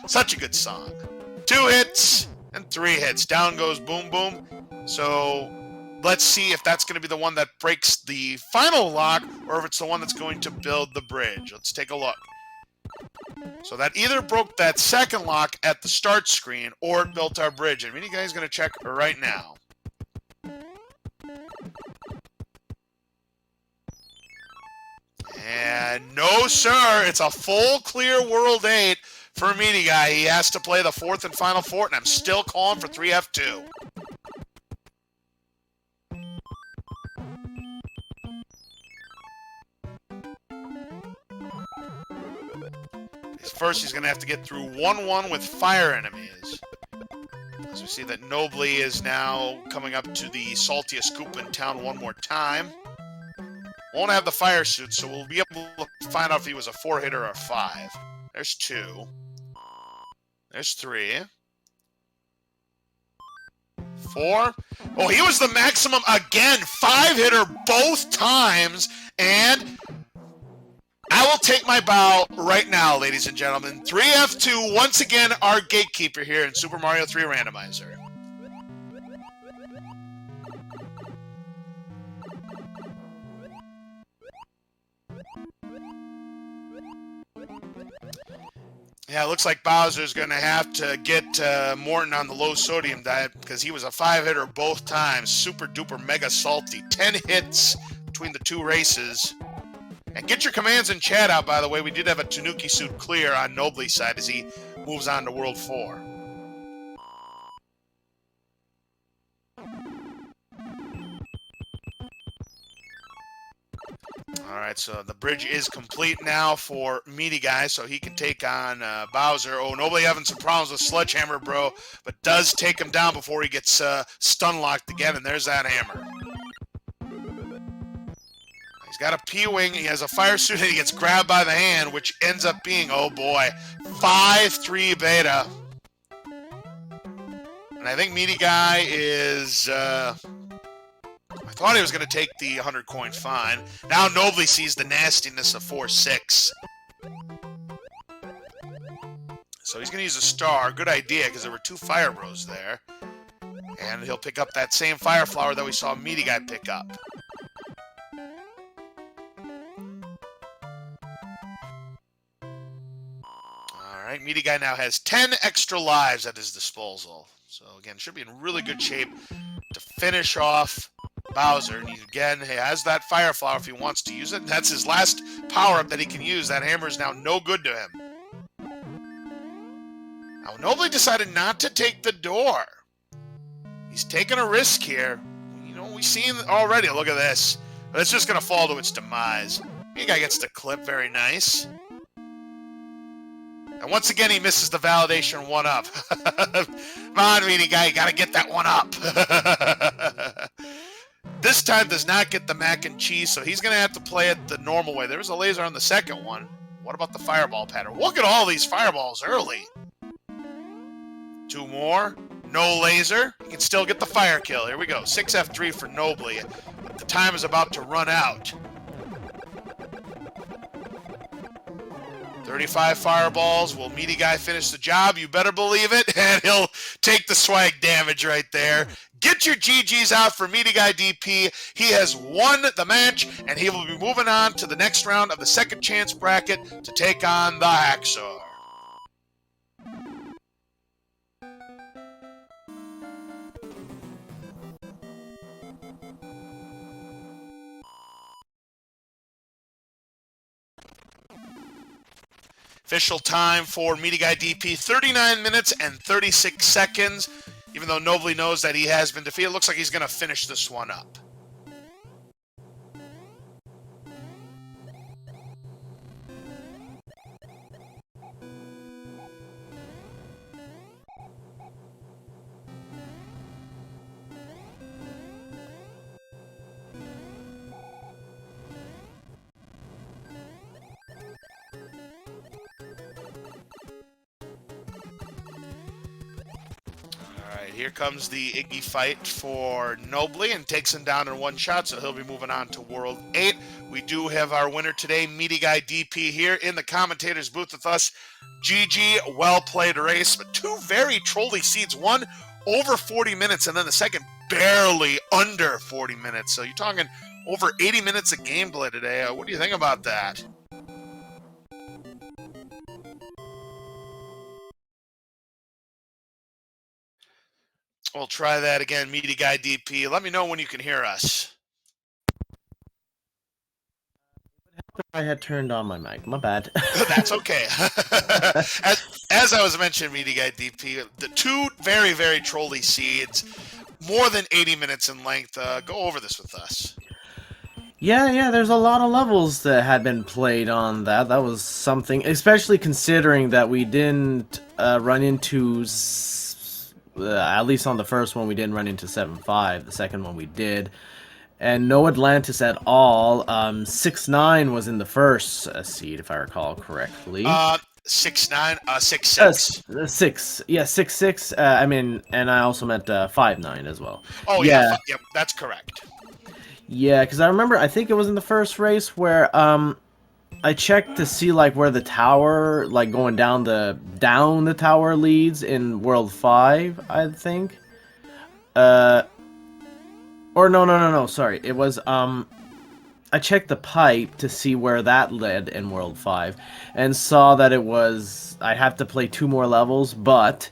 Such a good song. 2 hits and 3 hits. Down goes Boom Boom. So let's see if that's going to be the one that breaks the final lock or if it's the one that's going to build the bridge. Let's take a look. So that either broke that second lock at the start screen or it built our bridge. And Meaty Guy's going to check right now. And no, sir. It's a full clear World 8 for Meaty Guy. He has to play the 4th and final fort, and I'm still calling for 3F2. First, he's going to have to get through 1-1 with fire enemies. As we see that Nobly is now coming up to the saltiest scoop in town one more time. Won't have the fire suit, so we'll be able to find out if he was a 4-hitter or a 5. There's 2. There's 3. 4. Oh, he was the maximum again. 5-hitter both times. And I will take my bow right now, ladies and gentlemen. 3F2, once again, our gatekeeper here in Super Mario 3 Randomizer. Yeah, it looks like Bowser's going to have to get Morton on the low sodium diet because he was a 5-hitter both times. Super duper mega salty. 10 hits between the 2 races. And get your commands in chat out, by the way. We did have a Tanuki suit clear on Nobly's side as he moves on to World 4. Alright, so the bridge is complete now for Meaty Guy, so he can take on Bowser. Oh, Nobly having some problems with Sledgehammer, bro, but does take him down before he gets stun locked again, and there's that hammer. He's got a P-Wing, he has a fire suit, and he gets grabbed by the hand, which ends up being, oh boy, 5-3 beta. And I think Meaty Guy is, I thought he was going to take the 100 coin fine. Now Nobly sees the nastiness of 4-6. So he's going to use a star. Good idea, because there were 2 Fire Bros there. And he'll pick up that same Fire Flower that we saw Meaty Guy pick up. Alright, Meaty Guy now has 10 extra lives at his disposal. So again, should be in really good shape to finish off Bowser. And again, he has that Fire Flower if he wants to use it. And that's his last power-up that he can use. That hammer is now no good to him. Now, Nobly decided not to take the door. He's taking a risk here. You know, we've seen already. Look at this. But it's just going to fall to its demise. MidiGuy gets the clip. Very nice. And once again, he misses the validation 1-up. Come on, MidiGuy. You got to get that 1-up. This time does not get the mac and cheese, so he's going to have to play it the normal way. There was a laser on the second one. What about the fireball pattern? Look at all these fireballs early. 2 more. No laser. He can still get the fire kill. Here we go. 6F3 for Nobly. But the time is about to run out. 35 fireballs. Will MidiGuy finish the job? You better believe it. And he'll take the swag damage right there. Get your GGs out for MidiGuyDP. He has won the match, and he will be moving on to the next round of the second chance bracket to take on the Hacksaw. Official time for MidiGuyDP, 39 minutes and 36 seconds. Even though Nobly knows that he has been defeated, it looks like he's going to finish this one up. Here comes the Iggy fight for Nobly and takes him down in 1 shot, so he'll be moving on to World 8. We do have our winner today, MidiGuyDP, here in the commentator's booth with us. GG, well-played race, but 2 very trolly seeds. One over 40 minutes, and then the second barely under 40 minutes. So you're talking over 80 minutes of gameplay today. What do you think about that? We'll try that again, MidiGuyDP. Let me know when you can hear us. I had turned on my mic. My bad. That's okay. as I was mentioning, MidiGuyDP, the 2 very, very trolly seeds, more than 80 minutes in length. Go over this with us. Yeah, there's a lot of levels that had been played on that. That was something, especially considering that we didn't run into... at least on the first one, we didn't run into 7-5. The second one, we did. And no Atlantis at all. 6-9 was in the first seed, if I recall correctly. 6-9, 6-6. 6. Yeah, 6-6. I mean, and I also meant 5-9 as well. Oh, yeah. Yep, that's correct. Yeah, because I remember, I think it was in the first race where... I checked to see like where the tower, like going down the tower leads in World 5, I think. Or no, sorry. It was I checked the pipe to see where that led in World 5 and saw that it was I have to play 2 more levels, but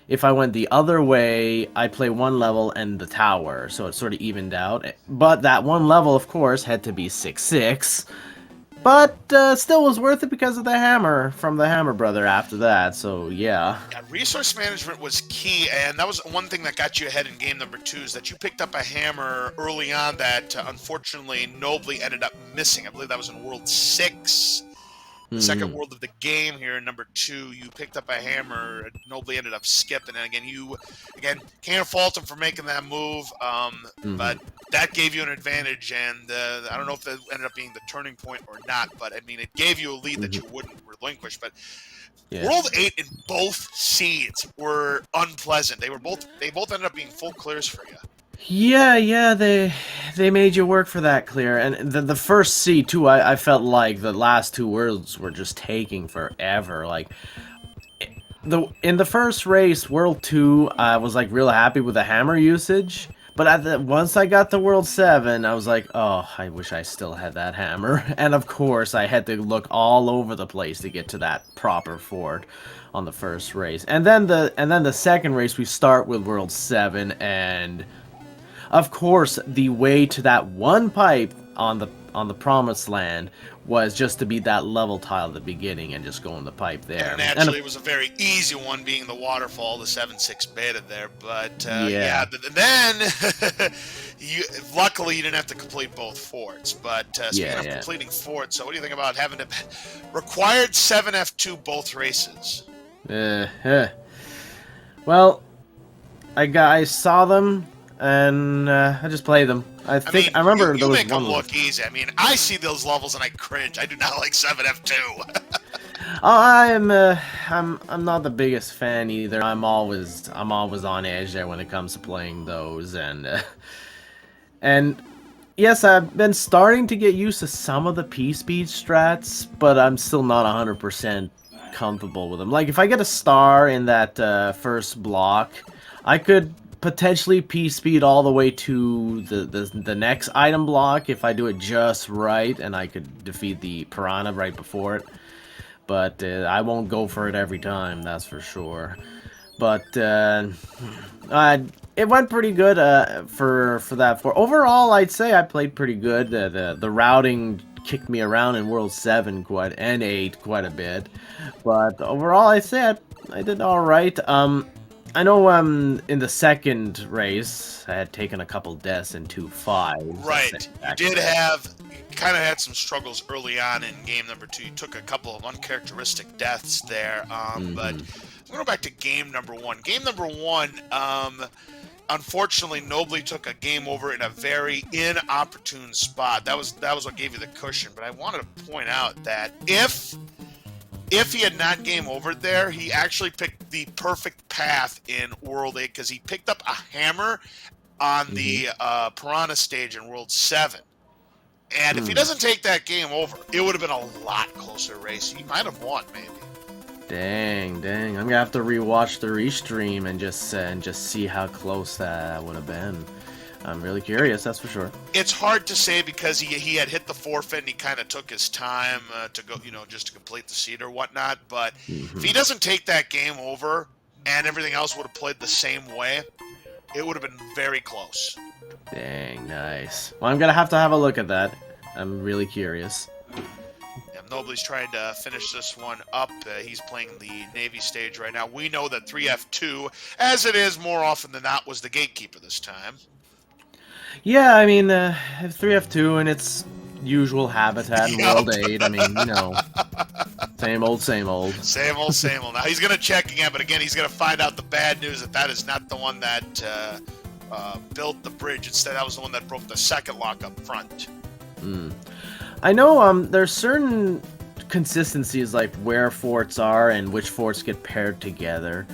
if I went the other way, I play 1 level and the tower, so it sort of evened out. But that 1 level, of course, had to be 6-6. But still was worth it because of the hammer from the Hammer Brother after that, so yeah. Resource management was key, and that was one thing that got you ahead in game number 2, is that you picked up a hammer early on that unfortunately Nobly ended up missing. I believe that was in World 6. The second world of the game here in number 2, you picked up a hammer, Nobly ended up skipping, and you can't fault him for making that move, but that gave you an advantage, and I don't know if that ended up being the turning point or not, but I mean, it gave you a lead that you wouldn't relinquish. But World 8 in both seeds were unpleasant. They both ended up being full clears for you. Yeah, they made you work for that clear, and the first seed too. I felt like the last 2 worlds were just taking forever. Like in the first race, World 2, I was like real happy with the hammer usage. But once I got to World 7, I was like, oh, I wish I still had that hammer. And of course, I had to look all over the place to get to that proper fort on the first race. And then the second race, we start with World 7, and Of course, the way to that one pipe on the promised land was just to beat that level tile at the beginning and just go in the pipe there. And naturally, it was a very easy one, being the waterfall, the 7.6 beta there. But yeah, then luckily you didn't have to complete both forts. But speaking of completing forts, so what do you think about having to required 7F2 both races? Well, I saw them and I just played them. I remember you there was make them one look easy. I mean, I see those levels and I cringe. I do not like 7F2. I'm not the biggest fan either. I'm always on edge there when it comes to playing those, and yes, I've been starting to get used to some of the P-speed strats, but I'm still not 100% comfortable with them. Like if I get a star in that first block, I could potentially P-speed all the way to the next item block if I do it just right, and I could defeat the piranha right before it. But I won't go for it every time, that's for sure. But it went pretty good for that. Overall, I'd say I played pretty good. The routing kicked me around in World 7 and 8 quite a bit. But overall, I'd say I did all right. I know in the second race, I had taken a couple deaths in 2-5. Right. You kind of had some struggles early on in game number 2. You took a couple of uncharacteristic deaths there. But I'm going to go back to game number 1. Game number 1, unfortunately, Nobly took a game over in a very inopportune spot. That was what gave you the cushion. But I wanted to point out that if he had not game over there, he actually picked the perfect path in World 8 because he picked up a hammer on the Piranha stage in World 7. And if he doesn't take that game over, it would have been a lot closer race. He might have won, maybe. Dang. I'm going to have to rewatch the restream and just see how close that would have been. I'm really curious, that's for sure. It's hard to say because he had hit the forfeit and he kind of took his time to go, just to complete the seed or whatnot. But if he doesn't take that game over and everything else would have played the same way, it would have been very close. Dang, nice. Well, I'm going to have a look at that. I'm really curious. Yeah, Nobly's trying to finish this one up. He's playing the Navy stage right now. We know that 3F2, as it is more often than not, was the gatekeeper this time. Yeah, I mean, 3F2 in its usual habitat in World 8. I mean, same old. Same old. Now he's going to check again, but again, he's going to find out the bad news that is not the one that built the bridge. Instead, that was the one that broke the second lock up front. I know there's certain consistencies like where forts are and which forts get paired together.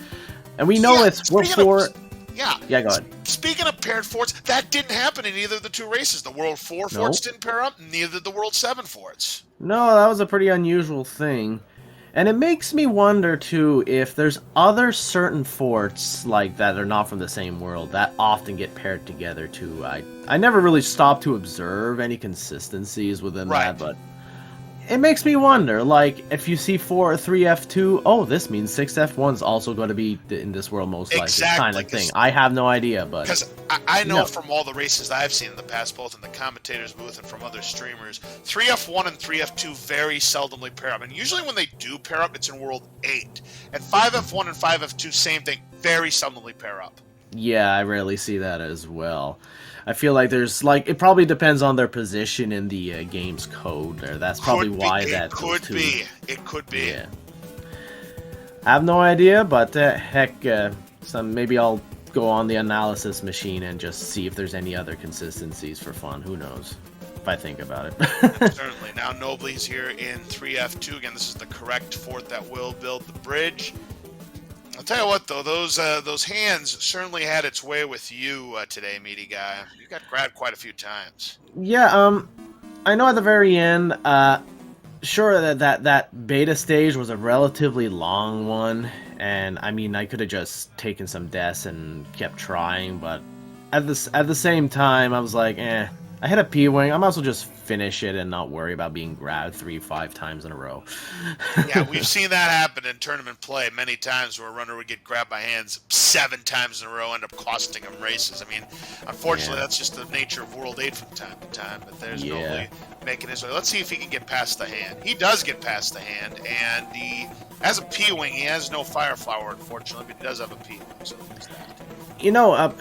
And we know it's World 4... Yeah, go ahead. Speaking of paired forts, that didn't happen in either of the two races. The World 4 forts didn't pair up, neither did the World 7 forts. No, that was a pretty unusual thing. And it makes me wonder, too, if there's other certain forts like that are not from the same world that often get paired together, too. I never really stopped to observe any consistencies within that, but it makes me wonder, like, if you see 3F2, oh, this means 6F1's also going to be in this world most likely, kind of thing. I have no idea, but... Because I know from all the races I've seen in the past, both in the commentator's booth and from other streamers, 3F1 and 3F2 very seldomly pair up. And usually when they do pair up, it's in World 8. And 5F1 and 5F2, same thing, very seldomly pair up. Yeah, I rarely see that as well. I feel like there's, it probably depends on their position in the game's code there. That's probably why that could be. It could be. Yeah. I have no idea, but heck, maybe I'll go on the analysis machine and just see if there's any other consistencies for fun. Who knows? If I think about it. Certainly. Now Nobly's here in 3F2. Again, this is the correct fort that will build the bridge. I'll tell you what, though, those hands certainly had its way with you today, Meaty Guy. You got grabbed quite a few times. Yeah, I know at the very end, sure that beta stage was a relatively long one, and I mean I could have just taken some deaths and kept trying, but at the same time I was like, I hit a P-Wing. I might as well just finish it and not worry about being grabbed 3-5 times in a row. Yeah, we've seen that happen in tournament play many times where a runner would get grabbed by hands 7 times in a row, end up costing him races. I mean, unfortunately, that's just the nature of World 8 from time to time, but there's nobly making his way. Let's see if he can get past the hand. He does get past the hand, and he has a P-Wing. He has no Fire Flower, unfortunately, but he does have a P-Wing, so there's that. You know,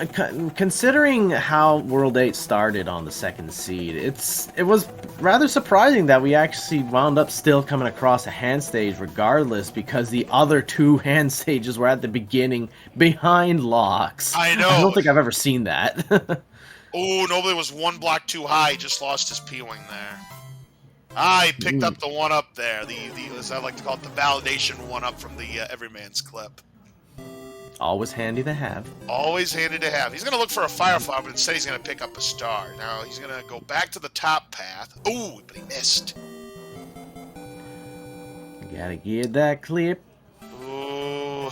considering how World 8 started on the 2nd seed, it was rather surprising that we actually wound up still coming across a hand stage regardless, because the other 2 hand stages were at the beginning behind locks. I know. I don't think I've ever seen that. Oh, nobly was 1 block too high. He just lost his P-Wing there. Ah, he picked up the 1-up there. As I like to call it, the validation 1-up from the Everyman's clip. Always handy to have. Always handy to have. He's going to look for a Fire Flower, but instead he's going to pick up a star. Now he's going to go back to the top path. Ooh, but he missed. Gotta get that clip. Ooh.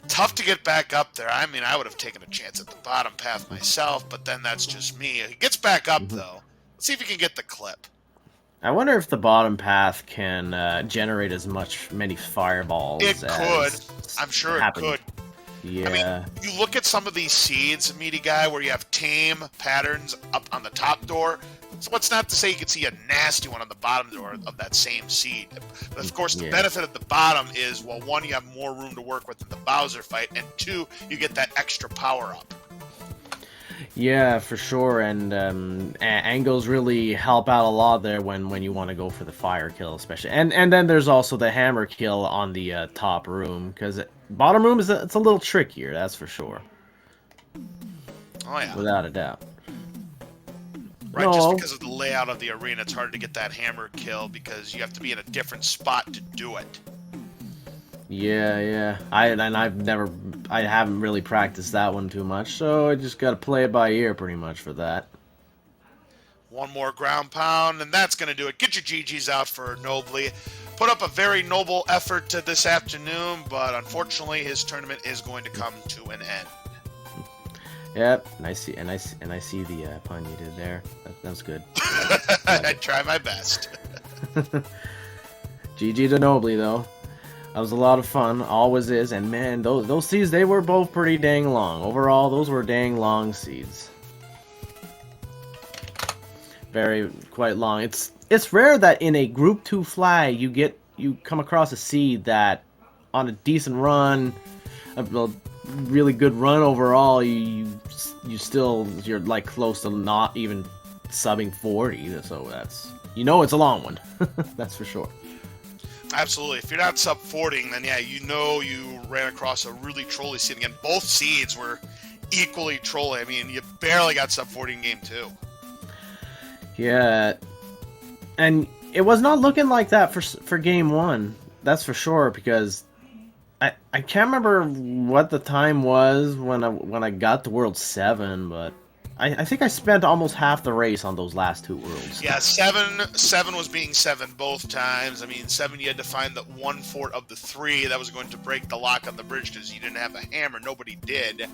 Tough to get back up there. I mean, I would have taken a chance at the bottom path myself, but then that's just me. He gets back up, though. Let's see if he can get the clip. I wonder if the bottom path can generate many fireballs. It could. I'm sure it could. Yeah. I mean, you look at some of these seeds, Meaty Guy, where you have tame patterns up on the top door. So what's not to say you could see a nasty one on the bottom door of that same seed. But of course, the benefit at the bottom is, well, 1, you have more room to work with in the Bowser fight, and 2, you get that extra power up. Yeah, for sure, and angles really help out a lot there when you want to go for the fire kill, especially. And then there's also the hammer kill on the top room, because bottom room it's a little trickier, that's for sure. Oh yeah, without a doubt. Right, just because of the layout of the arena, it's harder to get that hammer kill because you have to be in a different spot to do it. Yeah. I haven't really practiced that one too much, so I just gotta play it by ear pretty much for that. 1 more ground pound, and that's gonna do it. Get your GGs out for Nobly. Put up a very noble effort this afternoon, but unfortunately his tournament is going to come to an end. Yep, and I see the pun you did there. That's good. I try my best. GG to Nobly though. That was a lot of fun, always is, and man, those seeds, they were both pretty dang long. Overall, those were dang long seeds. Quite long. It's rare that in a Group 2 flag you come across a seed that, on a decent run, a really good run overall, you're like close to not even subbing 40. So that's, it's a long one. That's for sure. Absolutely. If you're not sub 40, then yeah, you ran across a really trolly seed. Again, both seeds were equally trolly. I mean, you barely got sub 40 in game 2. Yeah, and it was not looking like that for game 1. That's for sure, because I can't remember what the time was when I got to World 7, but I think I spent almost half the race on those last 2 worlds. Yeah, 7 was being 7 both times. I mean, 7 you had to find the 1 fort of the 3 that was going to break the lock on the bridge because you didn't have a hammer. Nobody did.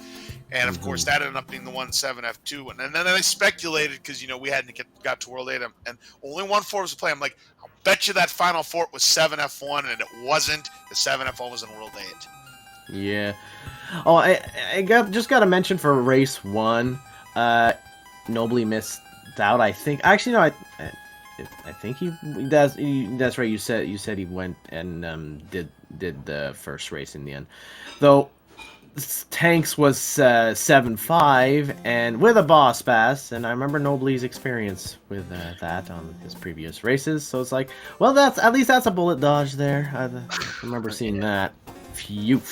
And of course, that ended up being the 1-7F2. And then I speculated because, we hadn't got to World 8 and only 1 fort was to play. I'm like, I'll bet you that final fort was 7F1, and it wasn't. The 7F1 was in World 8. Yeah. Oh, I just got to mention for race 1, Nobly missed out. I think actually no, I think that's right. You said he went and did the first race in the end, though. Tanks was 7-5 and with a boss pass, and I remember Nobly's experience with that on his previous races. So it's like, well, at least that's a bullet dodge there. I remember seeing that. Phew.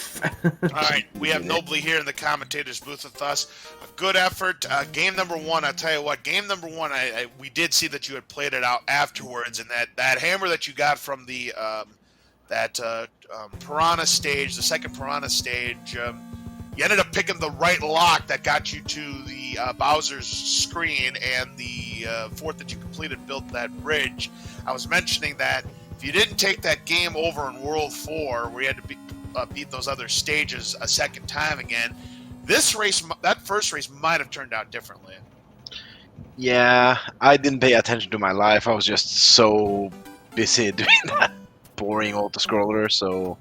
All right, we have Nobly here in the commentators booth with us. A good effort. Game number 1, I'll tell you what. Game number 1, we did see that you had played it out afterwards, and that hammer that you got from the Piranha stage, the second Piranha stage, you ended up picking the right lock that got you to the Bowser's screen, and the fort that you completed built that bridge. I was mentioning that if you didn't take that game over in World 4, where you had to beat those other stages a second time again, this race, that first race, might have turned out differently. Yeah, I didn't pay attention to my life. I was just so busy doing that boring auto-scroller, so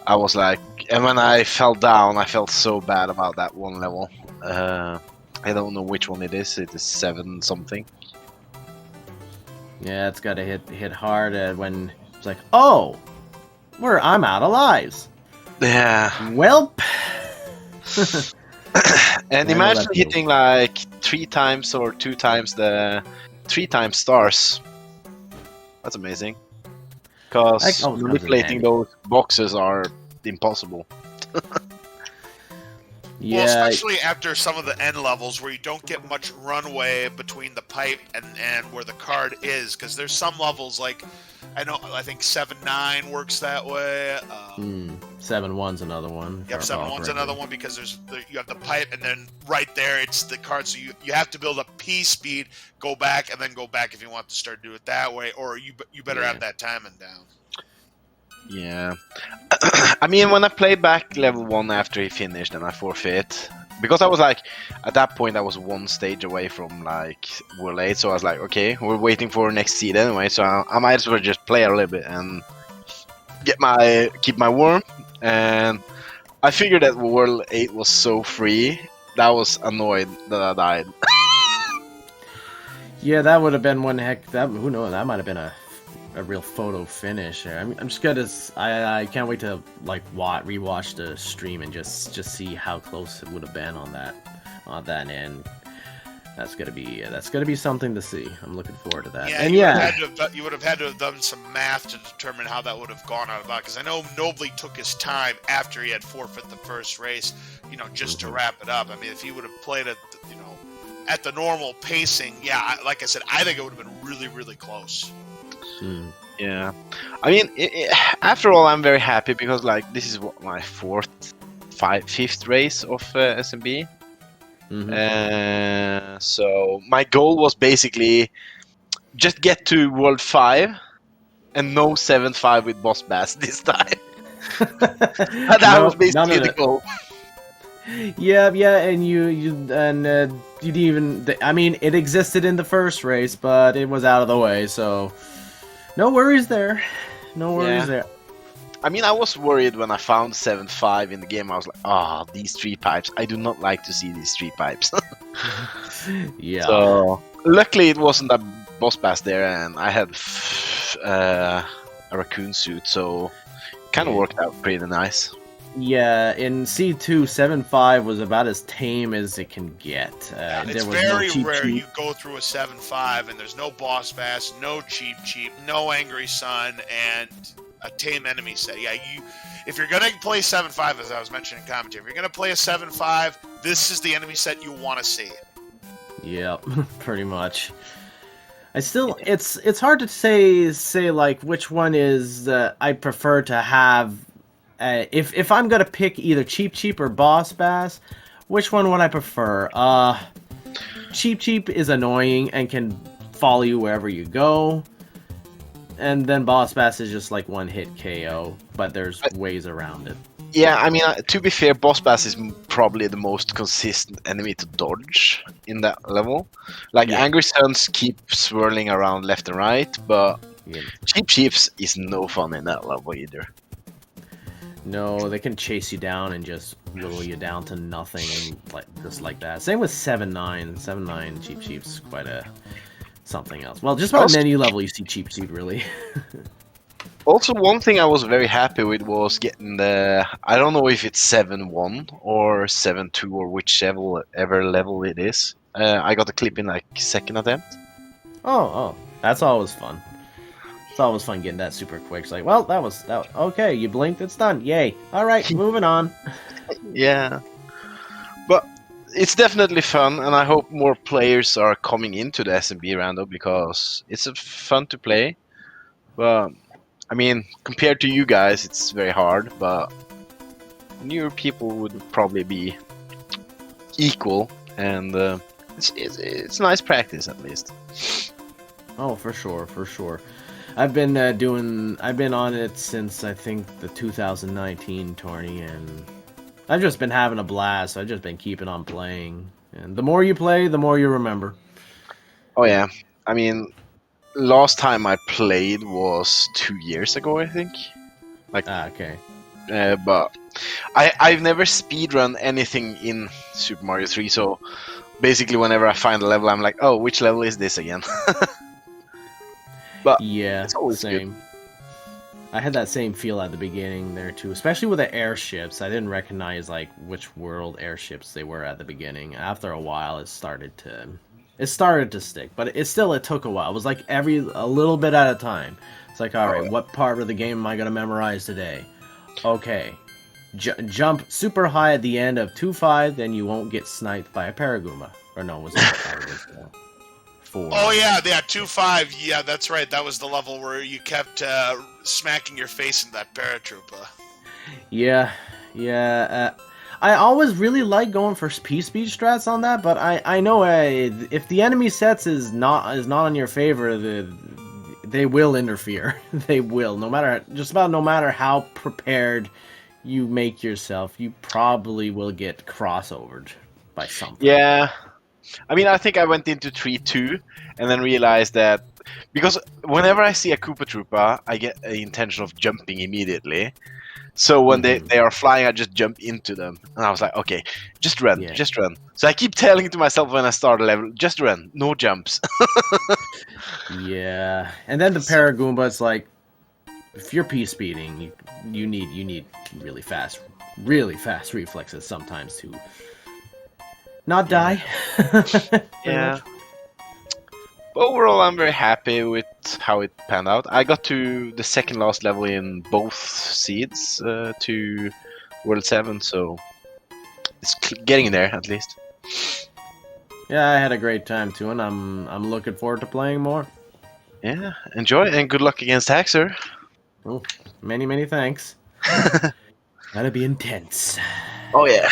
I was like... And when I fell down, I felt so bad about that one level. I don't know which one it is. It is 7 something. Yeah, it's gotta hit hard when it's like, oh, I'm out of lives. Yeah. Welp. And I know imagine that hitting like 3 times or 2 times the 3 times stars. That's amazing. Because always comes in manipulating handy. those boxes are impossible. Yeah, Well, especially after some of the end levels where you don't get much runway between the pipe and where the card is, because there's some levels like I think 7-9 works that way. 7-1's another one. Yep, 7-1's another one because you have the pipe and then right there it's the card. So you have to build up P speed, go back and then go back if you want to start doing it that way, or you better have that timing down. Yeah. I mean, when I played back level 1 after he finished and I forfeit, because I was like, at that point I was 1 stage away from like World 8, so I was like, okay, we're waiting for next seed anyway, so I might as well just play a little bit and keep my worm. And I figured that World 8 was so free that I was annoyed that I died. Yeah, that would have been one heck. Who knows? That might have been a real photo finish. I'm just gonna. I can't wait to like rewatch the stream and just see how close it would have been on that end. That's gonna be something to see. I'm looking forward to that. Yeah, and you would have had to have done some math to determine how that would have gone out about. Because I know Nobly took his time after he had forfeit the first race, just to wrap it up. I mean, if he would have played it, at the normal pacing, yeah, like I said, I think it would have been really, really close. Yeah, I mean, after all, I'm very happy because like this is my 5th race of SMB. So my goal was basically just get to World 5 and no 7-5 with Boss Bass this time. That was basically the goal. Yeah, and you didn't even. I mean, it existed in the first race, but it was out of the way, so no worries there. No worries there. I mean, I was worried when I found 7-5 in the game. I was like, these 3 pipes. I do not like to see these 3 pipes. Yeah. So luckily it wasn't a Boss Bass there, and I had a raccoon suit, so kind of worked out pretty nice. Yeah, in C2, 7-5 was about as tame as it can get. It's very rare you go through a 7-5 and there's no Boss Bass, no Cheap, no Angry Sun, and a tame enemy set. Yeah, if you're going to play 7-5, as I was mentioning in commentary, if you're going to play a 7-5, this is the enemy set you want to see. Yep, pretty much. It's hard to say like which one is I prefer to have. If I'm gonna pick either Cheap or Boss Bass, which one would I prefer? Cheap is annoying and can follow you wherever you go, and then Boss Bass is just like one hit KO, but there's ways around it. Yeah, I mean, to be fair, Boss Bass is probably the most consistent enemy to dodge in that level. Like, Angry Suns keep swirling around left and right, but Cheap is no fun in that level either. No, they can chase you down and just whittle you down to nothing, and just like that. Same with 7-9. 7-9 Cheap's quite something else. Well, just about menu level you see Cheap really. Also, one thing I was very happy with was getting the... I don't know if it's 7-1 or 7-2 or whichever level it is. I got a clip in like 2nd attempt. Oh, that's always fun. It's always fun getting that super quick. It's like, well, that was okay. You blinked, it's done. Yay! All right, moving on. Yeah, but it's definitely fun, and I hope more players are coming into the SMB rando because it's fun to play. But I mean, compared to you guys, it's very hard. But newer people would probably be equal, and it's nice practice at least. Oh, for sure. I've been on it since I think the 2019 tourney, and I've just been having a blast. I've just been keeping on playing, and the more you play, the more you remember. Oh yeah. I mean, last time I played was 2 years ago, I think. Okay. But I've never speedrun anything in Super Mario 3, so basically whenever I find a level, I'm like, oh, which level is this again? But Yeah, it's always same. I had that same feel at the beginning there too, especially with the airships. I didn't recognize like which world airships they were at the beginning. After a while, it started to stick, but it took a while. It was like a little bit at a time. It's like, all right, what part of the game am I gonna memorize today? Okay, jump super high at the end of 2-5, then you won't get sniped by a Paragoomba. Or no, was it 4? Oh yeah, 2-5. Yeah, that's right. That was the level where you kept smacking your face in that paratrooper. Yeah. I always really like going for speed strats on that, but I know if the enemy sets is not on your favor, they will interfere. They will, no matter how prepared you make yourself, you probably will get crossovered by something. Yeah. I mean, I think I went into 3-2 and then realized that because whenever I see a Koopa Troopa, I get the intention of jumping immediately. So when they are flying, I just jump into them. And I was like, okay, just run, just run. So I keep telling to myself when I start a level, just run, no jumps. Yeah. And then the Paragoomba, it's like, if you're P-speeding, you need really fast reflexes sometimes to not die. Yeah. Overall, I'm very happy with how it panned out. I got to the second last level in both seeds to World 7, so it's getting there at least. Yeah, I had a great time too, and I'm looking forward to playing more. Yeah, enjoy and good luck against Haxer. Oh, many thanks. That'll be intense. Oh yeah.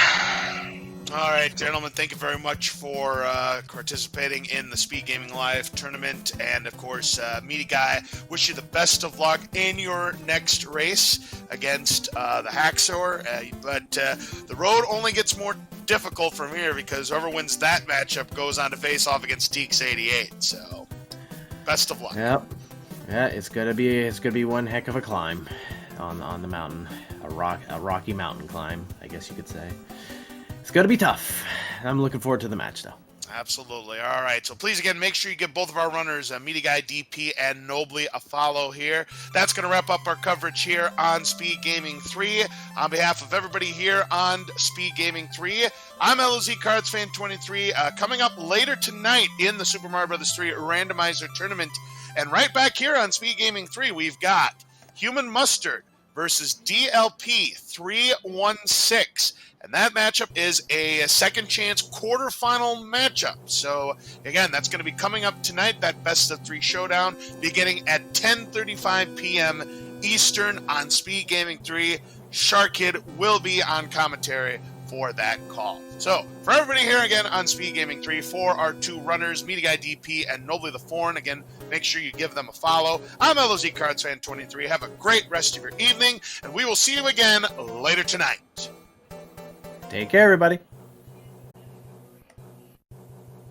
All right, gentlemen, thank you very much for participating in the Speed Gaming Live tournament. And, of course, Meaty Guy, wish you the best of luck in your next race against the Haxor. But the road only gets more difficult from here because whoever wins that matchup goes on to face off against Teeks88. So, best of luck. Yep. Yeah, it's gonna be one heck of a climb on the mountain. A rocky mountain climb, I guess you could say. It's going to be tough. I'm looking forward to the match, though. Absolutely. All right. So please, again, make sure you give both of our runners, MidiGuyDP and Nobly, a follow here. That's going to wrap up our coverage here on Speed Gaming 3. On behalf of everybody here on Speed Gaming 3, I'm LOZ Cards Fan 23. Coming up later tonight in the Super Mario Bros. 3 Randomizer Tournament. And right back here on Speed Gaming 3, we've got Human Mustard versus DLP 316. And that matchup is a second chance quarterfinal matchup. So, again, that's going to be coming up tonight, that best of 3 showdown, beginning at 10:35 p.m. Eastern on Speed Gaming 3. Sharkid will be on commentary for that call. So, for everybody here again on Speed Gaming 3, for our 2 runners, MidiGuyDP and Nobly the Foreign, again, make sure you give them a follow. I'm LOZ Cards Fan 23. Have a great rest of your evening, and we will see you again later tonight. Take care, everybody.